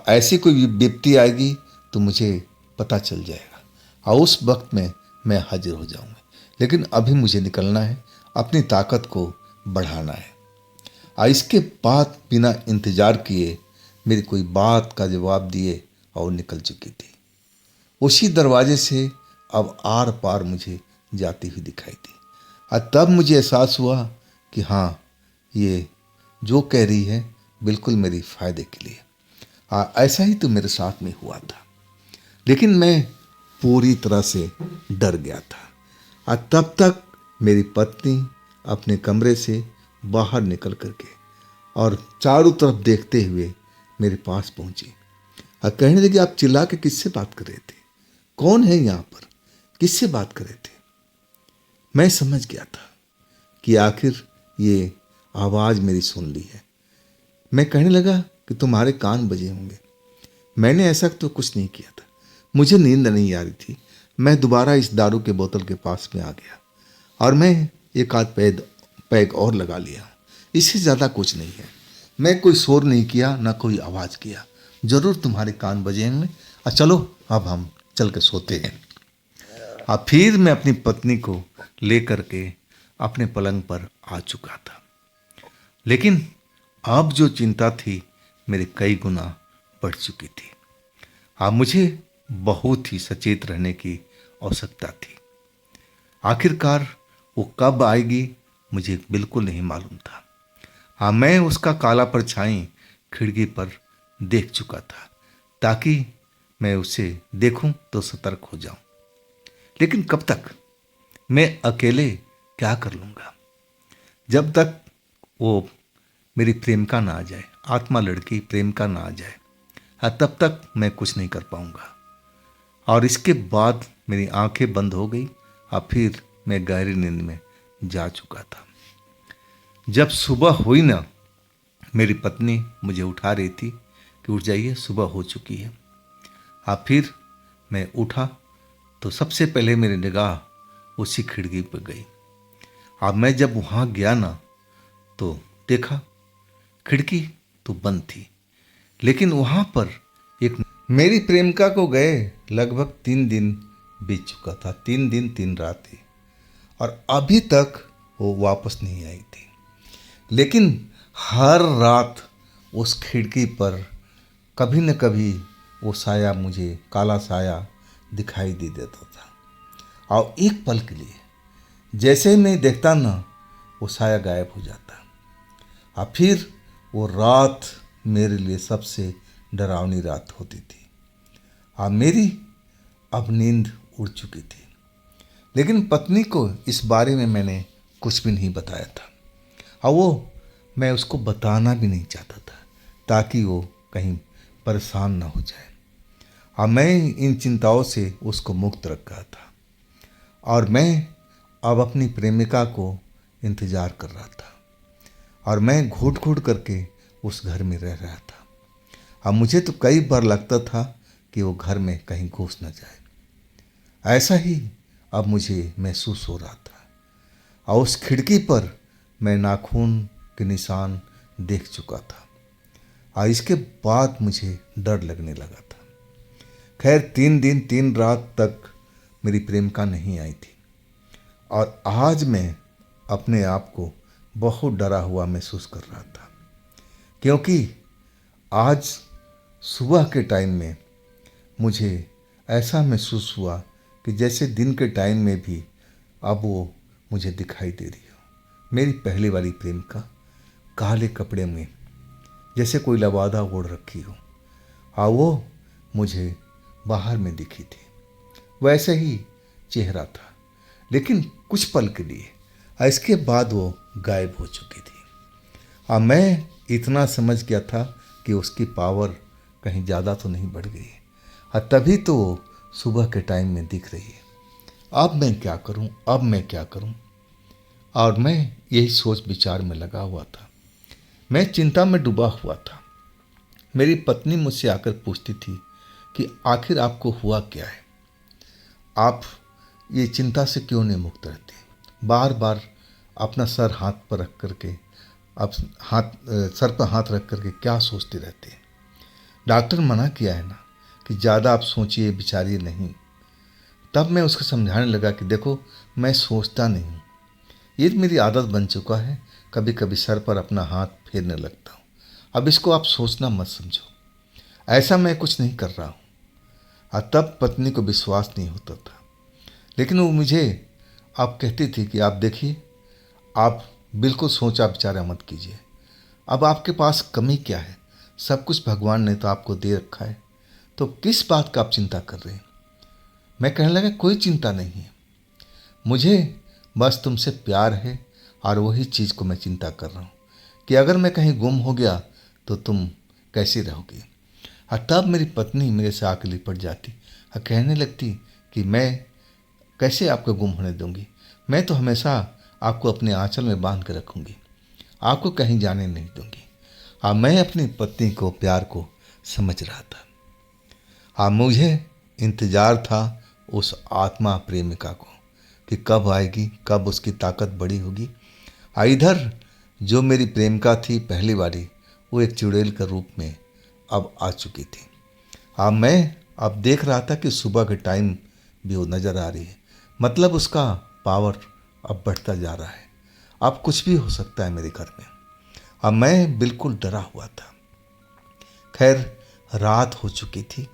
ऐसी कोई विपत्ति आएगी तो मुझे पता चल जाएगा, और उस वक्त में मैं हाजिर हो जाऊंगा। लेकिन अभी मुझे निकलना है, अपनी ताकत को बढ़ाना है। इसके बाद बिना इंतजार किए मेरी कोई बात का जवाब दिए और निकल चुकी थी। उसी दरवाजे से अब आर पार मुझे जाती हुई दिखाई दी, और तब मुझे एहसास हुआ कि हाँ, ये जो कह रही है बिल्कुल मेरी फ़ायदे के लिए। ऐसा ही तो मेरे साथ में हुआ था, लेकिन मैं पूरी तरह से डर गया था। तब तक मेरी पत्नी अपने कमरे से बाहर निकल करके और चारों तरफ देखते हुए मेरे पास पहुंची और कहने लगी, आप चिल्ला के किससे बात कर रहे थे? कौन है यहाँ पर? किससे बात कर रहे थे? मैं समझ गया था कि आखिर ये आवाज़ मेरी सुन ली है। मैं कहने लगा कि तुम्हारे कान बजे होंगे। मैंने ऐसा तो कुछ नहीं किया था, मुझे नींद नहीं आ रही थी। मैं दोबारा इस दारू के बोतल के पास में आ गया और मैं एक आध पैग और लगा लिया। इससे ज़्यादा कुछ नहीं है। मैं कोई शोर नहीं किया, ना कोई आवाज़ किया। ज़रूर तुम्हारे कान बजे होंगे। चलो अब हम चल के सोते हैं। फिर मैं अपनी पत्नी को ले करके अपने पलंग पर आ चुका था, लेकिन अब जो चिंता थी मेरे कई गुना बढ़ चुकी थी। मुझे बहुत ही सचेत रहने की आवश्यकता थी। आखिरकार वो कब आएगी मुझे बिल्कुल नहीं मालूम था। मैं उसका काला परछाई खिड़की पर देख चुका था ताकि मैं उसे देखूं तो सतर्क हो जाऊं। लेकिन कब तक? मैं अकेले क्या कर लूँगा? जब तक वो मेरी प्रेमिका ना आ जाए, आत्मा लड़की प्रेमिका ना आ जाए, हाँ, तब तक मैं कुछ नहीं कर पाऊँगा। और इसके बाद मेरी आंखें बंद हो गई और फिर मैं गहरी नींद में जा चुका था। जब सुबह हुई ना, मेरी पत्नी मुझे उठा रही थी कि उठ जाइए, सुबह हो चुकी है। और फिर मैं उठा तो सबसे पहले मेरी निगाह उसी खिड़की पर गई। अब मैं जब वहाँ गया ना तो देखा खिड़की तो बंद थी, लेकिन वहाँ पर एक मेरी प्रेमिका को गए लगभग 3 दिन बीत चुका था। 3 दिन 3 रातें, और अभी तक वो वापस नहीं आई थी। लेकिन हर रात उस खिड़की पर कभी न कभी वो साया, मुझे काला साया दिखाई दे देता था। और एक पल के लिए जैसे ही मैं देखता ना, वो साया गायब हो जाता। और फिर वो रात मेरे लिए सबसे डरावनी रात होती थी। और मेरी अब नींद उड़ चुकी थी। लेकिन पत्नी को इस बारे में मैंने कुछ भी नहीं बताया था, और वो मैं उसको बताना भी नहीं चाहता था, ताकि वो कहीं परेशान ना हो जाए। और मैं इन चिंताओं से उसको मुक्त रखा था, और मैं अब अपनी प्रेमिका को इंतज़ार कर रहा था, और मैं घुट घुट करके उस घर में रह रहा था। अब मुझे तो कई बार लगता था कि वो घर में कहीं घुस न जाए। ऐसा ही अब मुझे महसूस हो रहा था। और उस खिड़की पर मैं नाखून के निशान देख चुका था, और इसके बाद मुझे डर लगने लगा था। खैर 3 दिन 3 रात तक मेरी प्रेमिका नहीं आई थी, और आज मैं अपने आप को बहुत डरा हुआ महसूस कर रहा था, क्योंकि आज सुबह के टाइम में मुझे ऐसा महसूस हुआ कि जैसे दिन के टाइम में भी अब वो मुझे दिखाई दे रही हो। मेरी पहली वाली प्रेमिका काले कपड़े में जैसे कोई लबादा ओढ़ रखी हो, और वो मुझे बाहर में दिखी थी। वैसे ही चेहरा था, लेकिन कुछ पल के लिए, और इसके बाद वो गायब हो चुकी थी। और मैं इतना समझ गया था कि उसकी पावर कहीं ज़्यादा तो नहीं बढ़ गई है, और तभी तो वो सुबह के टाइम में दिख रही है। अब मैं क्या करूं, अब मैं क्या करूं? और मैं यही सोच विचार में लगा हुआ था। मैं चिंता में डूबा हुआ था। मेरी पत्नी मुझसे आकर पूछती थी कि आखिर आपको हुआ क्या है, आप ये चिंता से क्यों नहीं मुक्त रहते? बार बार अपना सर हाथ पर रख करके, आप सर पर हाथ रख करके क्या सोचते रहते हैं? डॉक्टर मना किया है ना कि ज़्यादा आप सोचिए विचारिए नहीं। तब मैं उसको समझाने लगा कि देखो, मैं सोचता नहीं हूँ, ये मेरी आदत बन चुका है। कभी कभी सर पर अपना हाथ फेरने लगता हूँ। अब इसको आप सोचना मत समझो, ऐसा मैं कुछ नहीं कर रहा हूँ। और तब पत्नी को विश्वास नहीं होता था, लेकिन वो मुझे आप कहती थी कि आप देखिए, आप बिल्कुल सोचा विचारा मत कीजिए। अब आपके पास कमी क्या है? सब कुछ भगवान ने तो आपको दे रखा है, तो किस बात का आप चिंता कर रहे हैं? मैं कहने लगा, कोई चिंता नहीं है, मुझे बस तुमसे प्यार है, और वही चीज़ को मैं चिंता कर रहा हूँ कि अगर मैं कहीं गुम हो गया तो तुम कैसी रहोगी। और तब मेरी पत्नी मेरे से आके लिपट जाती और कहने लगती कि मैं कैसे आपको गुम होने दूंगी, मैं तो हमेशा आपको अपने आंचल में बांध कर रखूंगी, आपको कहीं जाने नहीं दूंगी। और मैं अपनी पत्नी को, प्यार को समझ रहा था। हाँ, मुझे इंतज़ार था उस आत्मा प्रेमिका को कि कब आएगी, कब उसकी ताकत बड़ी होगी। इधर जो मेरी प्रेमिका थी पहली वाली, वो एक चुड़ैल के रूप में अब आ चुकी थी। मैं अब देख रहा था कि सुबह के टाइम भी वो नज़र आ रही है, मतलब उसका पावर अब बढ़ता जा रहा है। अब कुछ भी हो सकता है मेरे घर में। अब मैं बिल्कुल डरा हुआ था। खैर रात हो चुकी थी।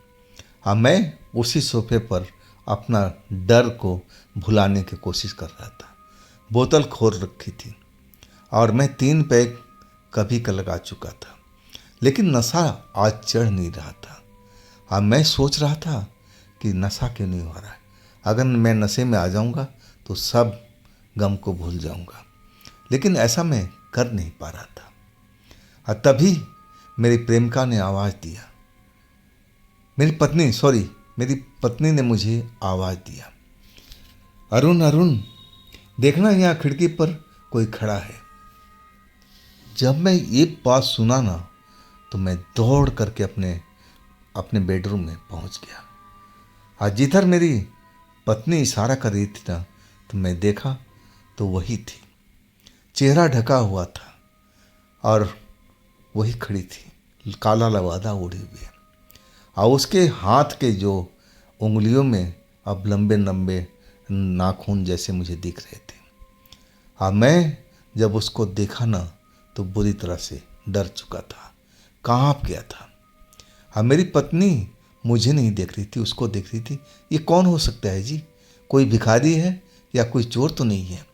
मैं उसी सोफे पर अपना डर को भुलाने की कोशिश कर रहा था। बोतल खोल रखी थी, और मैं 3 पैग कभी का लगा चुका था, लेकिन नशा आज चढ़ नहीं रहा था। मैं सोच रहा था कि नशा क्यों नहीं हो रहा है। अगर मैं नशे में आ जाऊंगा तो सब गम को भूल जाऊंगा। लेकिन ऐसा मैं कर नहीं पा रहा था। और तभी मेरी प्रेमिका ने आवाज़ दिया, मेरी पत्नी ने मुझे आवाज़ दिया, अरुण अरुण, देखना यहाँ खिड़की पर कोई खड़ा है। जब मैं ये बात सुना ना तो मैं दौड़ करके अपने बेडरूम में पहुंच गया। आज जिधर मेरी पत्नी इशारा कर रही थी ना तो मैं देखा तो वही थी। चेहरा ढका हुआ था और वही खड़ी थी, काला लवादा ओढ़े हुए, और उसके हाथ के जो उंगलियों में अब लंबे लंबे नाखून जैसे मुझे दिख रहे थे। और मैं जब उसको देखा ना तो बुरी तरह से डर चुका था, कांप गया था। हाँ, मेरी पत्नी मुझे नहीं देख रही थी, उसको देख रही थी। ये कौन हो सकता है जी? कोई भिखारी है या कोई चोर तो नहीं है?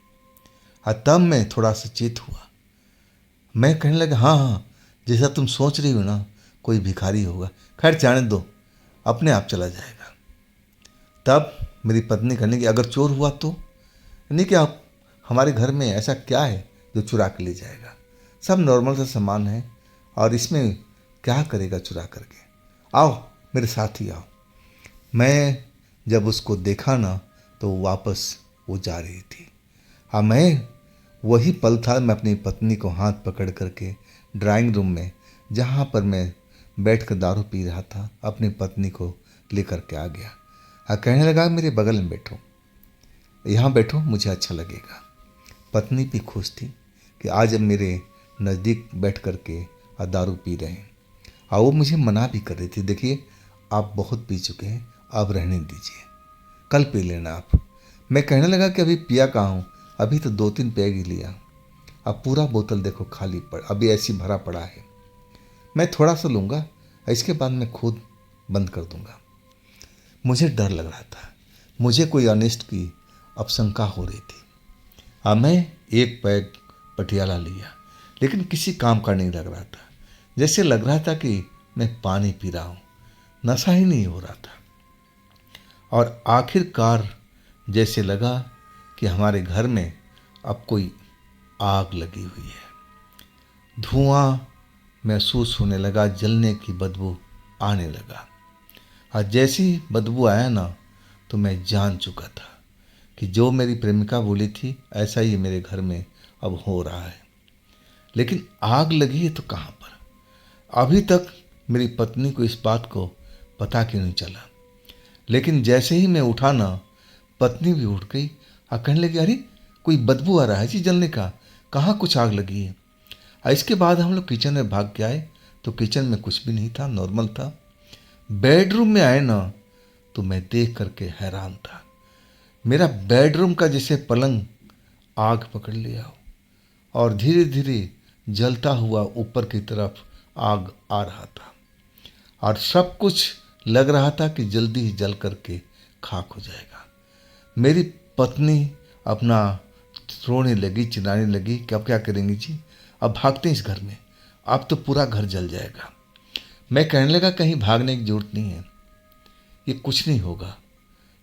हाँ, तब मैं थोड़ा सा चेत हुआ। मैं कहने लगा, हाँ हाँ, जैसा तुम सोच रही हो ना, कोई भिखारी होगा। खैर जाने दो, अपने आप चला जाएगा। तब मेरी पत्नी कहने की, अगर चोर हुआ तो? नहीं कि आप हमारे घर में ऐसा क्या है जो चुरा के ले जाएगा? सब नॉर्मल सा सामान है और इसमें क्या करेगा चुरा करके? आओ मेरे साथ ही आओ। मैं जब उसको देखा ना तो वापस वो जा रही थी। हाँ, मैं वही पल था, मैं अपनी पत्नी को हाथ पकड़ करके ड्राइंग रूम में, जहाँ पर मैं बैठ कर दारू पी रहा था, अपनी पत्नी को लेकर के आ गया। हाँ, कहने लगा, मेरे बगल में बैठो, यहाँ बैठो, मुझे अच्छा लगेगा। पत्नी भी खुश थी कि आज अब मेरे नज़दीक बैठ कर के दारू पी रहे हैं। और वो मुझे मना भी कर रही थी, देखिए आप बहुत पी चुके हैं, अब रहने दीजिए, कल पी लेना आप। मैं कहने लगा कि अभी पिया कहाँ हूँ, अभी तो 2-3 पैग ही लिया, अब पूरा बोतल देखो खाली अभी ऐसी भरा पड़ा है। मैं थोड़ा सा लूँगा, इसके बाद मैं खुद बंद कर दूँगा। मुझे डर लग रहा था, मुझे कोई अनिष्ट की आशंका हो रही थी। अब मैं एक पैग पटियाला लिया, लेकिन किसी काम का नहीं लग रहा था। जैसे लग रहा था कि मैं पानी पी रहा हूँ, नशा ही नहीं हो रहा था। और आखिरकार जैसे लगा कि हमारे घर में अब कोई आग लगी हुई है। धुआं महसूस होने लगा, जलने की बदबू आने लगा। और जैसी बदबू आया ना तो मैं जान चुका था कि जो मेरी प्रेमिका बोली थी ऐसा ही मेरे घर में अब हो रहा है। लेकिन आग लगी है तो कहाँ पर? अभी तक मेरी पत्नी को इस बात को पता क्यों नहीं चला। लेकिन जैसे ही मैं उठा ना, पत्नी भी उठ गई और कहने लगी, अरे कोई बदबू आ रहा है जी जलने का, कहाँ कुछ आग लगी है। और इसके बाद हम लोग किचन में भाग के आए तो किचन में कुछ भी नहीं था, नॉर्मल था। बेडरूम में आए ना तो मैं देख करके हैरान था। मेरा बेडरूम का जैसे पलंग आग पकड़ लिया हो और धीरे धीरे जलता हुआ ऊपर की तरफ आग आ रहा था। और सब कुछ लग रहा था कि जल्दी ही जल करके खाक हो जाएगा। मेरी पत्नी अपना रोने लगी, चिल्लाने लगी कि अब क्या करेंगी जी, अब भागते हैं इस घर में, अब तो पूरा घर जल जाएगा। मैं कहने लगा, कहीं भागने की जरूरत नहीं है, ये कुछ नहीं होगा,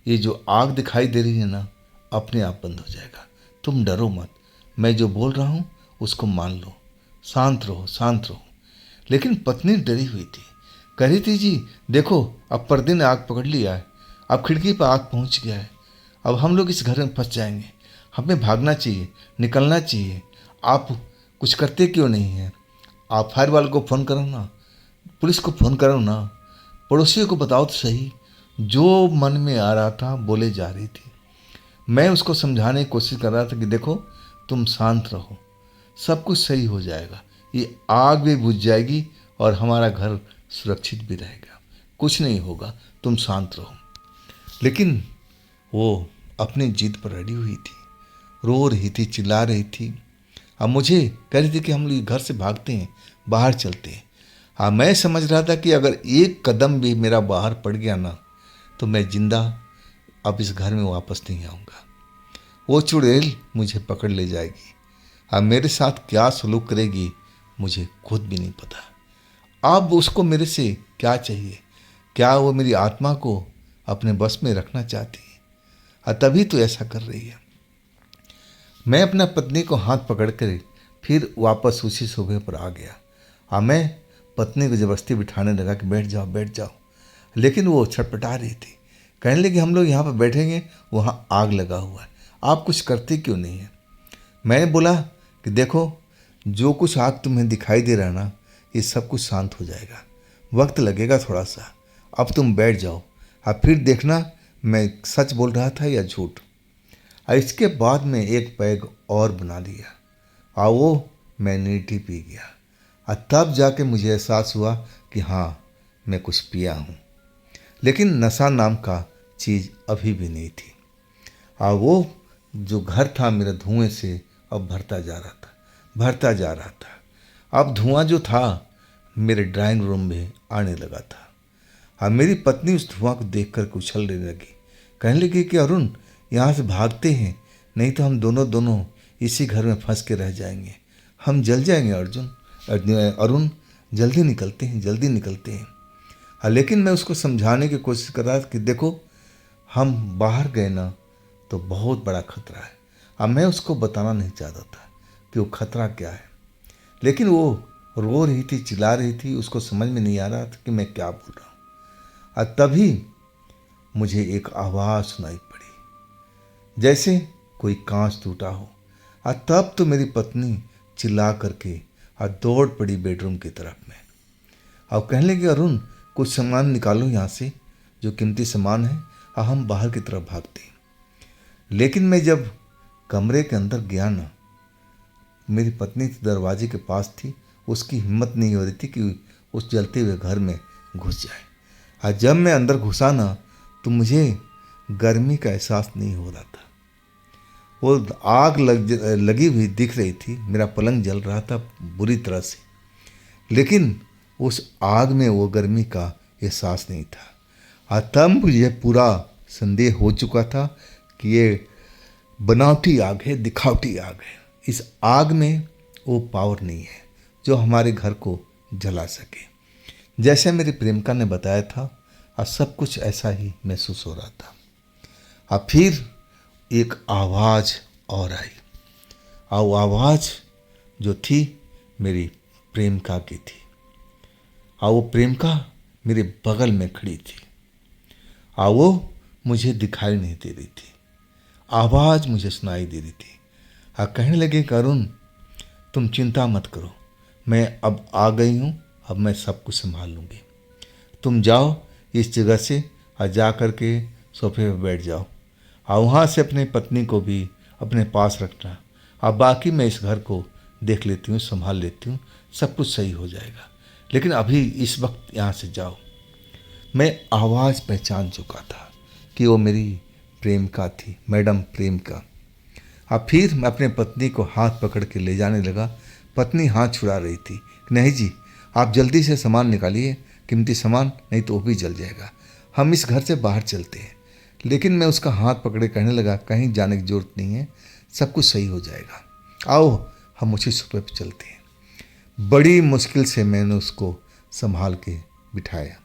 ये जो आग दिखाई दे रही है ना अपने आप बंद हो जाएगा, तुम डरो मत, मैं जो बोल रहा हूँ उसको मान लो, शांत रहो शांत रहो। लेकिन पत्नी डरी हुई थी, कह रही थी, जी देखो अब पर्दे ने आग पकड़ लिया है, अब खिड़की पर आग पहुंच गया है, अब हम लोग इस घर में फंस जाएंगे, हमें भागना चाहिए, निकलना चाहिए, आप कुछ करते क्यों नहीं हैं? आप फायर वाले को फ़ोन करो ना, पुलिस को फ़ोन करो ना, पड़ोसियों को बताओ तो सही। जो मन में आ रहा था बोले जा रही थी। मैं उसको समझाने की कोशिश कर रहा था कि देखो तुम शांत रहो, सब कुछ सही हो जाएगा, ये आग भी बुझ जाएगी और हमारा घर सुरक्षित भी रहेगा, कुछ नहीं होगा, तुम शांत रहो। लेकिन वो अपनी जिद पर अड़ी हुई थी, रो रही थी, चिल्ला रही थी। अब मुझे कह रही थी कि हम लोग घर से भागते हैं, बाहर चलते हैं। हाँ, मैं समझ रहा था कि अगर एक कदम भी मेरा बाहर पड़ गया ना तो मैं जिंदा अब इस घर में वापस नहीं आऊँगा। वो चुड़ैल मुझे पकड़ ले जाएगी। अब मेरे साथ क्या सलूक करेगी मुझे खुद भी नहीं पता। अब उसको मेरे से क्या चाहिए? क्या वो मेरी आत्मा को अपने बस में रखना चाहती है? और तभी तो ऐसा कर रही है। मैं अपना पत्नी को हाथ पकड़ कर फिर वापस उसी सोफे पर आ गया और मैं पत्नी को जबरदस्ती बिठाने लगा कि बैठ जाओ बैठ जाओ, लेकिन वो छटपटा रही थी। कहने लगी हम लोग यहाँ पर बैठेंगे, वहाँ आग लगा हुआ है, आप कुछ करते क्यों नहीं है। मैंने बोला कि देखो, जो कुछ आग तुम्हें दिखाई दे रहा है ना, ये सब कुछ शांत हो जाएगा, वक्त लगेगा थोड़ा सा, अब तुम बैठ जाओ और फिर देखना मैं सच बोल रहा था या झूठ। और इसके बाद में एक पैग और बना लिया और वो मैं नीटी पी गया और तब जाके मुझे एहसास हुआ कि हाँ, मैं कुछ पिया हूँ, लेकिन नशा नाम का चीज़ अभी भी नहीं थी। और वो जो घर था मेरा धुएं से अब भरता जा रहा था, भरता जा रहा था। अब धुआं जो था मेरे ड्राइंग रूम में आने लगा था और मेरी पत्नी उस धुआं को देख कर उछलने लगी, कहने लगी कि अरुण, यहाँ से भागते हैं, नहीं तो हम दोनों इसी घर में फंस के रह जाएंगे, हम जल जाएंगे अरुण, जल्दी निकलते हैं, जल्दी निकलते हैं। हाँ, लेकिन मैं उसको समझाने की कोशिश कर रहा था कि देखो, हम बाहर गए ना तो बहुत बड़ा खतरा है। अब मैं उसको बताना नहीं चाहता था कि वो खतरा क्या है, लेकिन वो रो रही थी, चिल्ला रही थी, उसको समझ में नहीं आ रहा था कि मैं क्या बोल रहा हूँ। और तभी मुझे एक आवाज़ सुनाई पड़ी, जैसे कोई कांच टूटा हो। और तब तो मेरी पत्नी चिल्ला करके और दौड़ पड़ी बेडरूम की तरफ में और कहने लगी, अरुण, कुछ सामान निकालो यहाँ से, जो कीमती सामान है, और हम बाहर की तरफ भागते हैं। लेकिन मैं जब कमरे के अंदर गया ना, मेरी पत्नी दरवाजे के पास थी, उसकी हिम्मत नहीं हो रही थी कि उस जलते हुए घर में घुस जाए। और जब मैं अंदर घुसा ना तो मुझे गर्मी का एहसास नहीं हो रहा था। वो आग लगी हुई दिख रही थी, मेरा पलंग जल रहा था बुरी तरह से, लेकिन उस आग में वो गर्मी का एहसास नहीं था। और तब मुझे पूरा संदेह हो चुका था कि ये बनावटी आग है, दिखावटी आग है। इस आग में वो पावर नहीं है जो हमारे घर को जला सके। जैसे मेरी प्रेमिका ने बताया था, और सब कुछ ऐसा ही महसूस हो रहा था। और फिर एक आवाज़ और आई, और वो आवाज़ जो थी मेरी प्रेमिका की थी, और वो प्रेमिका मेरे बगल में खड़ी थी, और वो मुझे दिखाई नहीं दे रही थी, आवाज़ मुझे सुनाई दे रही थी। और कहने लगे कि अरुण, तुम चिंता मत करो, मैं अब आ गई हूँ, अब मैं सब कुछ संभाल लूँगी। तुम जाओ इस जगह से और जा कर के सोफे पर बैठ जाओ, और वहाँ से अपनी पत्नी को भी अपने पास रखना, और बाकी मैं इस घर को देख लेती हूँ, संभाल लेती हूँ, सब कुछ सही हो जाएगा, लेकिन अभी इस वक्त यहाँ से जाओ। मैं आवाज़ पहचान चुका था कि वो मेरी प्रेमिका थी, मैडम प्रेमिका। अब फिर मैं अपने पत्नी को हाथ पकड़ के ले जाने लगा। पत्नी हाथ छुड़ा रही थी, नहीं जी, आप जल्दी से सामान निकालिए, कीमती सामान, नहीं तो वो भी जल जाएगा, हम इस घर से बाहर चलते हैं। लेकिन मैं उसका हाथ पकड़े कहने लगा, कहीं जाने की जरूरत नहीं है, सब कुछ सही हो जाएगा, आओ हम उसी सोफे पर चलते हैं। बड़ी मुश्किल से मैंने उसको संभाल के बिठाया,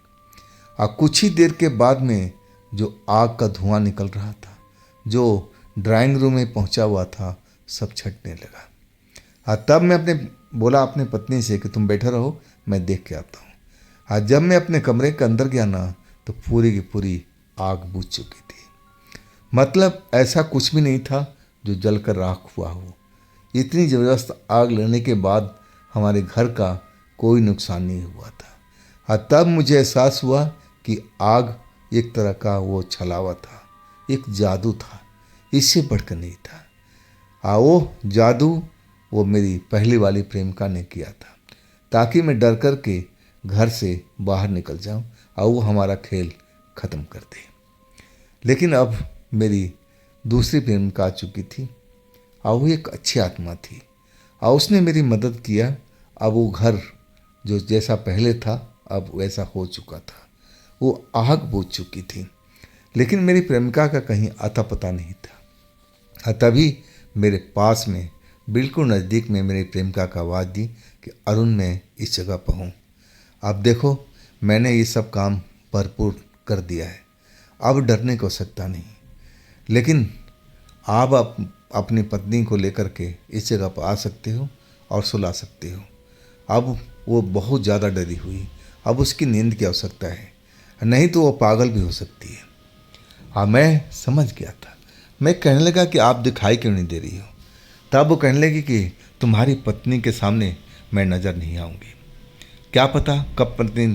और कुछ ही देर के बाद में जो आग का धुआं निकल रहा था, जो ड्राइंग रूम में पहुंचा हुआ था, सब छटने लगा। और तब मैं बोला अपने पत्नी से कि तुम बैठे रहो, मैं देख के आता हूँ। और जब मैं अपने कमरे के अंदर गया ना तो पूरी की पूरी आग बुझ चुकी थी। मतलब ऐसा कुछ भी नहीं था जो जलकर राख हुआ हो। इतनी ज़बरदस्त आग लगने के बाद हमारे घर का कोई नुकसान नहीं हुआ था। और तब मुझे एहसास हुआ कि आग एक तरह का वो छलावा था, एक जादू था, इससे बढ़कर नहीं था। वो जादू वो मेरी पहली वाली प्रेमिका ने किया था, ताकि मैं डर कर के घर से बाहर निकल जाऊं और वो हमारा खेल ख़त्म कर दे। लेकिन अब मेरी दूसरी प्रेमिका आ चुकी थी, और वो एक अच्छी आत्मा थी, और उसने मेरी मदद किया। अब वो घर जो जैसा पहले था अब वैसा हो चुका था, वो आग बुझ चुकी थी, लेकिन मेरी प्रेमिका का कहीं अता पता नहीं था। तभी मेरे पास में बिल्कुल नज़दीक में मेरी प्रेमिका का आवाज़ दी कि अरुण, मैं इस जगह पर हूँ, अब देखो मैंने ये सब काम भरपूर कर दिया है, अब डरने की आवश्यकता नहीं। लेकिन आप अपनी पत्नी को लेकर के इस जगह पर आ सकते हो और सुला सकते हो। अब वो बहुत ज़्यादा डरी हुई, अब उसकी नींद की आवश्यकता है, नहीं तो वो पागल भी हो सकती है। हाँ, मैं समझ गया था। मैं कहने लगा कि आप दिखाई क्यों नहीं दे रही हो। तब वो कहने लगी कि तुम्हारी पत्नी के सामने मैं नज़र नहीं आऊँगी। क्या पता कब पत्नी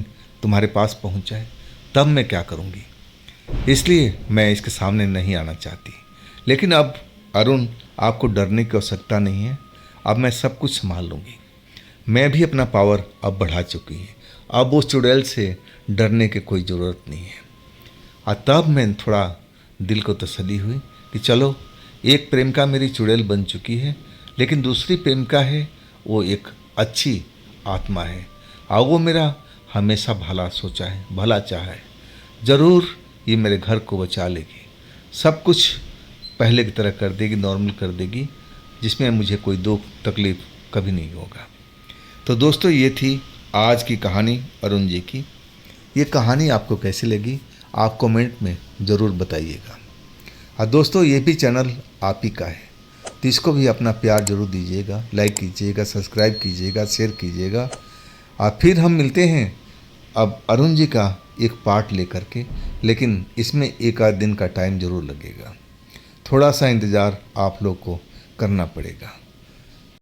तुम्हारे पास पहुँच जाए, तब मैं क्या करूँगी। इसलिए मैं इसके सामने नहीं आना चाहती। लेकिन अब अरुण, आपको डरने की आवश्यकता नहीं है। अब मैं सब कुछ संभाल लूँगी। मैं भी अपना पावर अब बढ़ा चुकी है। अब उस चुड़ैल से डरने की कोई ज़रूरत नहीं है। और तब मैं थोड़ा दिल को तसल्ली हुई कि चलो, एक प्रेमिका मेरी चुड़ैल बन चुकी है, लेकिन दूसरी प्रेमिका है वो एक अच्छी आत्मा है और वो मेरा हमेशा भला सोचा है, भला चाहा है। ज़रूर ये मेरे घर को बचा लेगी, सब कुछ पहले की तरह कर देगी, नॉर्मल कर देगी, जिसमें मुझे कोई दुख तकलीफ़ कभी नहीं होगा। तो दोस्तों, ये थी आज की कहानी अरुण जी की। ये कहानी आपको कैसी लगी आप कमेंट में ज़रूर बताइएगा। और दोस्तों, ये भी चैनल आप ही का है, तो इसको भी अपना प्यार जरूर दीजिएगा, लाइक कीजिएगा, सब्सक्राइब कीजिएगा, शेयर कीजिएगा। और फिर हम मिलते हैं अब अरुण जी का एक पार्ट लेकर के, लेकिन इसमें एक आध दिन का टाइम ज़रूर लगेगा। थोड़ा सा इंतज़ार आप लोग को करना पड़ेगा।